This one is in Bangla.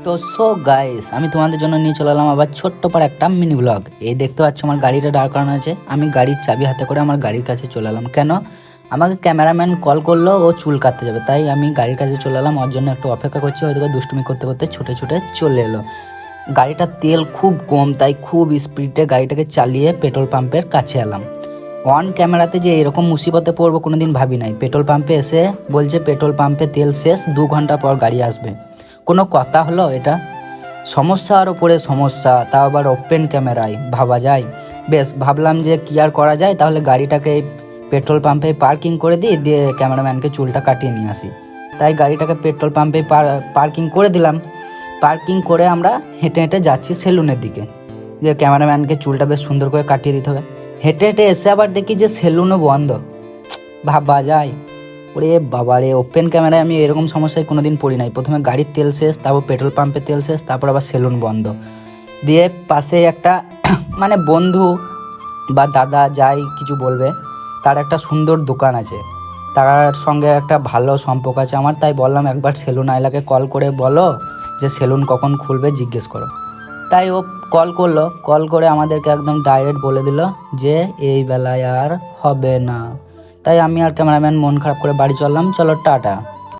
তো সো গাইস, আমি তোমাদের জন্য নিয়ে চলে এলাম আবার ছোট্ট পার একটা মিনি ব্লগ। এই দেখতে পাচ্ছ আমার গাড়িটা দাঁড় করানো আছে। আমি গাড়ির চাবি হাতে করে আমার গাড়ির কাছে চলে এলাম। কেন? আমাকে ক্যামেরাম্যান কল করলো, ও চুল কাটতে যাবে, তাই আমি গাড়ির কাছে চলে এলাম। ওর জন্য একটু অপেক্ষা করছি, হয়তো দুষ্টুমি করতে করতে ছুটে ছুটে চলে এলো। গাড়িটার তেল খুব কম, তাই খুব স্পিডে গাড়িটাকে চালিয়ে পেট্রোল পাম্পের কাছে এলাম। অন ক্যামেরাতে যে এরকম মুসিবতে পড়বো কোনোদিন ভাবি নাই। পেট্রোল পাম্পে এসে বলছে পেট্রোল পাম্পে তেল শেষ, 2 ঘন্টা পর গাড়ি আসবে। কোনো কথা হলো এটা? সমস্যার ওপরে সমস্যা, তাও আবার ওপেন ক্যামেরায়, ভাবা যায়? বেশ, ভাবলাম যে কী আর করা যায়, তাহলে গাড়িটাকে পেট্রোল পাম্পে পার্কিং করে দিই, দিয়ে ক্যামেরাম্যানকে চুলটা কাটিয়ে নিয়ে আসি। তাই গাড়িটাকে পেট্রোল পাম্পে পার্কিং করে দিলাম। পার্কিং করে আমরা হেঁটে হেঁটে যাচ্ছি সেলুনের দিকে, যে ক্যামেরাম্যানকে চুলটা বেশ সুন্দর করে কাটিয়ে দিতে হবে। হেঁটে হেঁটে এসে আবার দেখি যে সেলুনও বন্ধ। ভাবা যায়? ওরে বাবা রে, ওপেন ক্যামেরায় আমি এরকম সমস্যায় কোনো দিন পড়ি নাই। প্রথমে গাড়ির তেল শেষ, তারপর পেট্রোল পাম্পে তেল শেষ, তারপর আবার সেলুন বন্ধ। দিয়ে পাশে একটা মানে বন্ধু বা দাদা যাই কিছু বলবে, তার একটা সুন্দর দোকান আছে, তার সঙ্গে একটা ভালো সম্পর্ক আছে আমার। তাই বললাম একবার সেলুন আইলাকে কল করে বলো যে সেলুন কখন খুলবে জিজ্ঞেস করো। তাই ও কল করলো, কল করে আমাদেরকে একদম ডাইরেক্ট বলে দিল যে এই বেলায় আর হবে না। তাই আমি আর ক্যামেরাম্যান মন খারাপ করে বাড়ি চললাম। চলো টাটা।